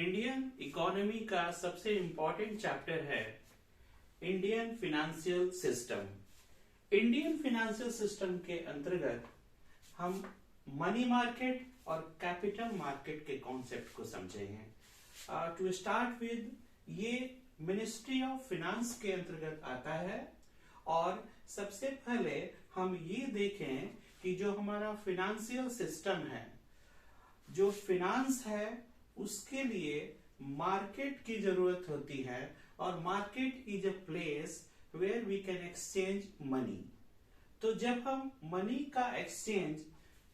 Indian economy का सबसे important chapter है Indian financial system. Indian financial system के अंतर्गत हम मनी मार्केट और कैपिटल मार्केट के कॉन्सेप्ट को समझेंगे। टू स्टार्ट विद, ये मिनिस्ट्री ऑफ फाइनेंस के अंतर्गत आता है और सबसे पहले हम ये देखें कि जो हमारा फिनेंशियल सिस्टम है, जो फिनेंस है, उसके लिए मार्केट की जरूरत होती है और market is a place where we can exchange money. तो जब हम मनी का एक्सचेंज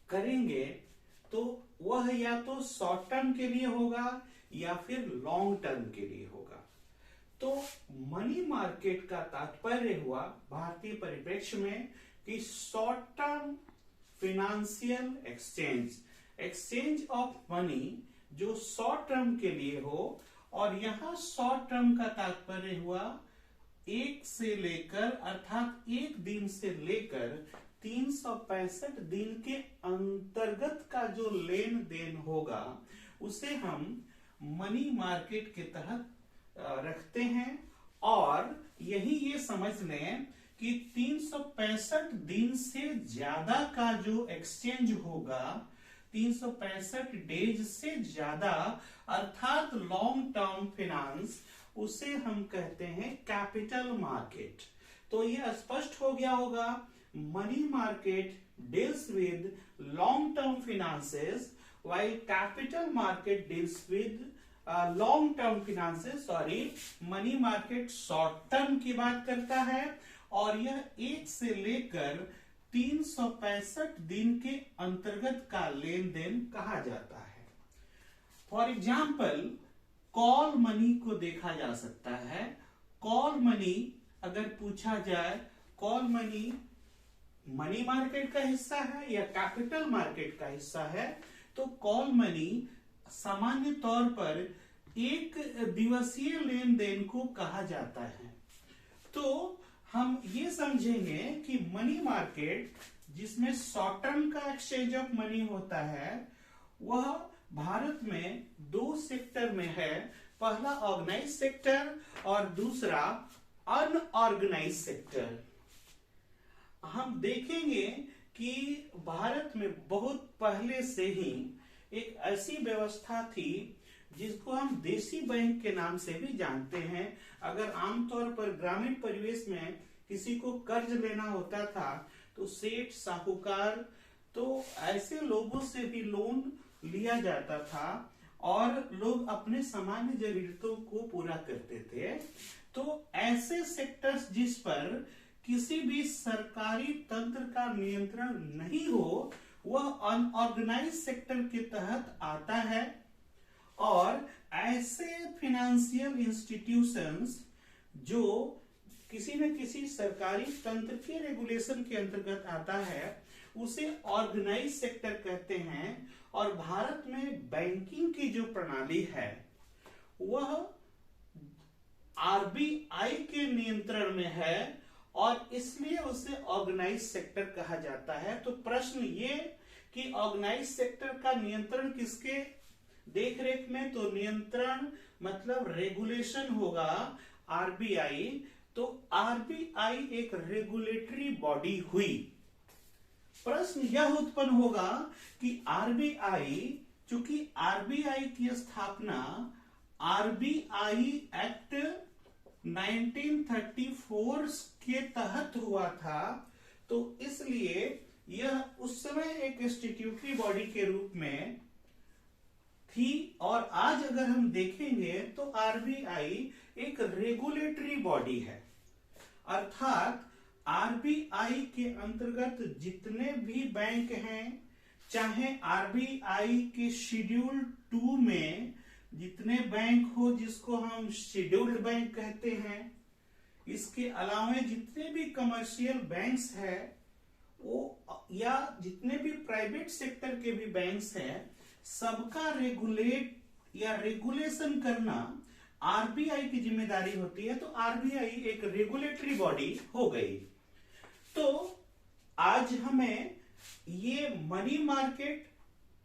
करेंगे तो वह या तो शॉर्ट टर्म के लिए होगा या फिर लॉन्ग टर्म के लिए होगा। तो मनी मार्केट का तात्पर्य हुआ भारतीय परिप्रेक्ष्य में कि short term financial exchange of money जो शॉर्ट टर्म के लिए हो। और यहां शॉर्ट टर्म का तात्पर्य हुआ एक से लेकर अर्थात एक दिन से लेकर 365 दिन के अंतर्गत का जो लेन देन होगा उसे हम मनी मार्केट के तहत रखते हैं। और यही ये समझ लें कि 365 दिन से ज्यादा का जो एक्सचेंज होगा, 365 डेज से ज्यादा अर्थात लॉन्ग टर्म फाइनेंस, उसे हम कहते हैं कैपिटल मार्केट। तो यह स्पष्ट हो गया होगा, money market deals with long term finances while capital market deals with long term finances। Sorry, money market short term की बात करता है और यह एक से लेकर 365 दिन के अंतर्गत का लेन देन कहा जाता है। फॉर एग्जाम्पल, कॉल मनी को देखा जा सकता है। कॉल मनी अगर पूछा जाए, कॉल मनी मनी मार्केट का हिस्सा है या कैपिटल मार्केट का हिस्सा है, तो कॉल मनी सामान्य तौर पर एक दिवसीय लेन देन को कहा जाता है। तो हम ये समझेंगे कि मनी मार्केट जिसमें शॉर्ट टर्म का एक्सचेंज ऑफ मनी होता है, वह भारत में दो सेक्टर में है। पहला ऑर्गेनाइज सेक्टर और दूसरा अनऑर्गेनाइज सेक्टर। हम देखेंगे कि भारत में बहुत पहले से ही एक ऐसी व्यवस्था थी जिसको हम देसी बैंक के नाम से भी जानते हैं। अगर आमतौर पर ग्रामीण परिवेश में किसी को कर्ज लेना होता था तो सेठ, साहूकार, तो ऐसे लोगों से भी लोन लिया जाता था और लोग अपने सामान्य जरूरतों को पूरा करते थे। तो ऐसे सेक्टर्स जिस पर किसी भी सरकारी तंत्र का नियंत्रण नहीं हो, वह अनऑर्गेनाइज सेक्टर के तहत आता है। और ऐसे फाइनेंशियल इंस्टीट्यूशंस जो किसी न किसी सरकारी तंत्र के रेगुलेशन के अंतर्गत आता है, उसे ऑर्गेनाइज सेक्टर कहते हैं। और भारत में बैंकिंग की जो प्रणाली है वह आरबीआई के नियंत्रण में है और इसलिए उसे ऑर्गेनाइज सेक्टर कहा जाता है। तो प्रश्न ये कि ऑर्गेनाइज सेक्टर का नियंत्रण किसके देखरेख में, तो नियंत्रण मतलब रेगुलेशन होगा आरबीआई। तो आरबीआई एक रेगुलेटरी बॉडी हुई। प्रश्न यह उत्पन्न होगा कि आरबीआई, चूंकि आरबीआई की स्थापना आरबीआई एक्ट 1934 के तहत हुआ था, तो इसलिए यह उस समय एक स्टैट्यूटरी बॉडी के रूप में थी। और आज अगर हम देखेंगे तो आरबीआई एक रेगुलेटरी बॉडी है, अर्थात आरबीआई के अंतर्गत जितने भी बैंक हैं, चाहे आरबीआई के शेड्यूल 2 में जितने बैंक हो जिसको हम शेड्यूल्ड बैंक कहते हैं, इसके अलावा जितने भी कमर्शियल बैंक्स हैं वो या जितने भी प्राइवेट सेक्टर के भी बैंक्स हैं, सबका रेगुलेट या रेगुलेशन करना आरबीआई की जिम्मेदारी होती है। तो आरबीआई एक रेगुलेटरी बॉडी हो गई। तो आज हमें ये मनी मार्केट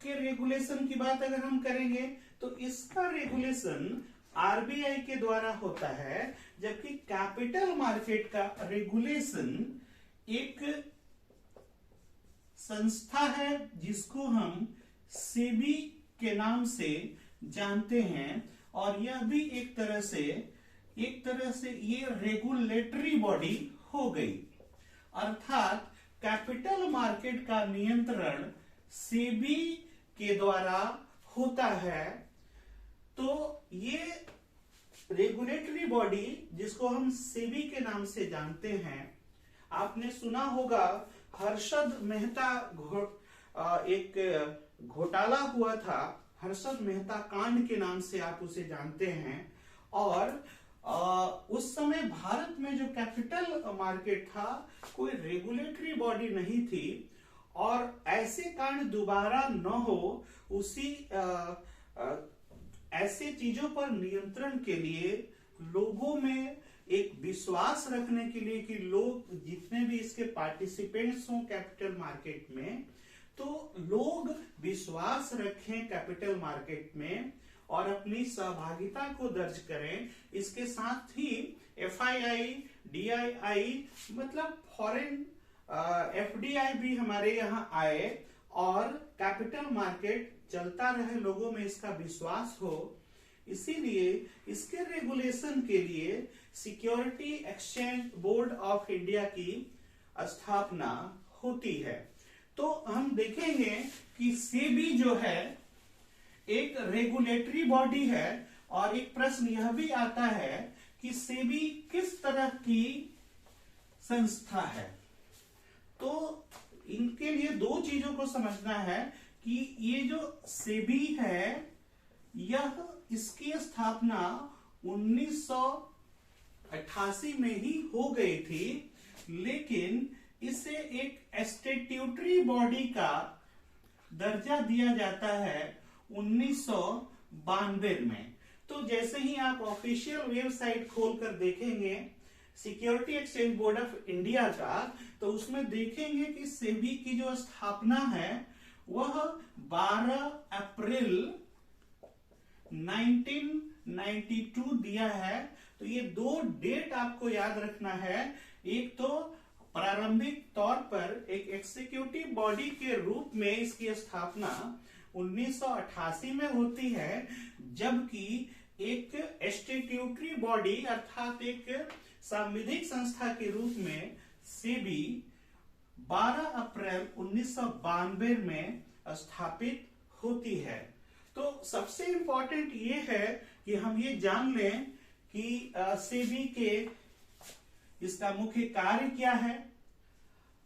के रेगुलेशन की बात अगर हम करेंगे तो इसका रेगुलेशन आरबीआई के द्वारा होता है, जबकि कैपिटल मार्केट का रेगुलेशन एक संस्था है जिसको हम सेबी के नाम से जानते हैं, और यह भी एक तरह से ये रेगुलेटरी बॉडी हो गई। अर्थात कैपिटल मार्केट का नियंत्रण सेबी के द्वारा होता है। तो ये रेगुलेटरी बॉडी जिसको हम सेबी के नाम से जानते हैं, आपने सुना होगा हर्षद मेहता एक घोटाला हुआ था, हर्षद मेहता कांड के नाम से आप उसे जानते हैं। और उस समय भारत में जो कैपिटल मार्केट था, कोई रेगुलेटरी बॉडी नहीं थी, और ऐसे कांड दोबारा न हो, ऐसे चीजों पर नियंत्रण के लिए लोगों में एक विश्वास रखने के लिए कि लोग जितने भी इसके पार्टिसिपेंट्स हों कैपिटल मार्केट में, तो लोग विश्वास रखें कैपिटल मार्केट में और अपनी सहभागिता को दर्ज करें। इसके साथ ही एफआईआई, डीआईआई मतलब फॉरेन एफडीआई भी हमारे यहाँ आए और कैपिटल मार्केट चलता रहे, लोगों में इसका विश्वास हो। इसीलिए इसके रेगुलेशन के लिए security exchange board of India की स्थापना होती है। तो हम देखेंगे कि सेबी जो है एक रेगुलेटरी बॉडी है, और एक प्रश्न यह भी आता है कि सेबी किस तरह की संस्था है। तो इनके लिए दो चीजों को समझना है कि ये जो सेबी है, इसकी स्थापना 1988 में ही हो गई थी, लेकिन इसे एक स्टैट्यूटरी बॉडी का दर्जा दिया जाता है 1992 में। तो जैसे ही आप ऑफिशियल वेबसाइट खोलकर देखेंगे security exchange board of India का, तो उसमें देखेंगे कि सेबी की जो स्थापना है वह 12 अप्रैल 1992 दिया है। तो ये दो डेट आपको याद रखना है। एक तो प्रारंभिक तौर पर एक एग्जीक्यूटिव बॉडी के रूप में इसकी स्थापना 1988 में होती है, जबकि एक स्टैट्यूटरी बॉडी अर्थात एक सांविधिक संस्था के रूप में सेबी 12 अप्रैल 1992 में स्थापित होती है। तो सबसे इंपॉर्टेंट ये है कि हम ये जान लें कि सेबी के इसका मुख्य कार्य क्या है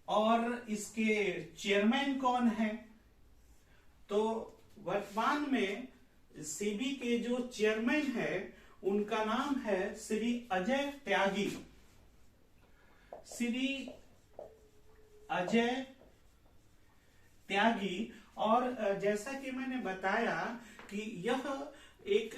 और इसके चेयरमैन कौन है। तो वर्तमान में सेबी के जो चेयरमैन है उनका नाम है श्री अजय त्यागी। श्री अजय त्यागी। और जैसा कि मैंने बताया कि यह एक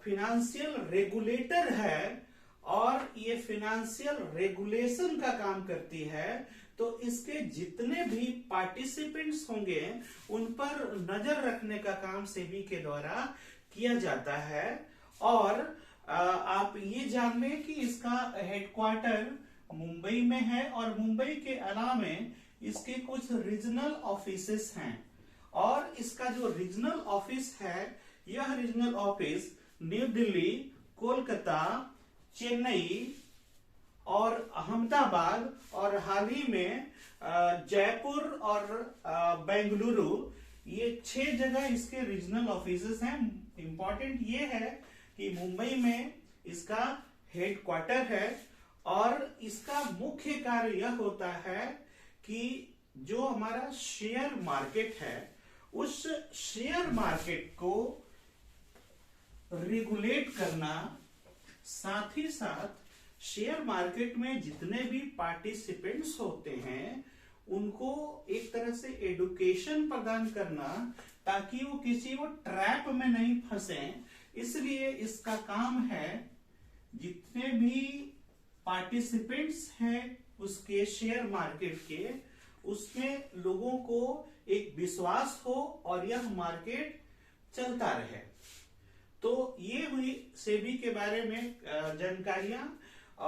फिनेंशियल रेगुलेटर है और ये फिनेंशियल रेगुलेशन का काम करती है। तो इसके जितने भी पार्टिसिपेंट्स होंगे उन पर नजर रखने का काम सेबी के द्वारा किया जाता है। और आप ये जान लें कि इसका हेडक्वार्टर मुंबई में है और मुंबई के अलावा इसके कुछ रीजनल ऑफिसेस हैं। और इसका जो रीजनल ऑफिस है, यह regional office new Delhi, Kolkata, Chennai और अहमदाबाद और हाल ही में जयपुर और बेंगलुरु, ये 6 जगह इसके रीजनल ऑफिसेस हैं। इंपॉर्टेंट ये है कि मुंबई में इसका हेडक्वार्टर है और इसका मुख्य कार्य यह होता है कि जो हमारा शेयर मार्केट है उस शेयर मार्केट को रेगुलेट करना, साथ ही साथ शेयर मार्केट में जितने भी पार्टिसिपेंट्स होते हैं उनको एक तरह से एडुकेशन प्रदान करना ताकि वो किसी वो ट्रैप में नहीं फंसे। इसलिए इसका काम है जितने भी पार्टिसिपेंट्स हैं उसके शेयर मार्केट के, उसमें लोगों को एक विश्वास हो और यह मार्केट चलता रहे। सेबी के बारे में जानकारियां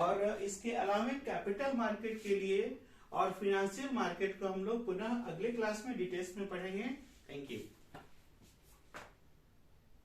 और इसके अलावा कैपिटल मार्केट के लिए और फिनेंशियल मार्केट को हम लोग पुनः अगले क्लास में डिटेल्स में पढ़ेंगे। Thank you.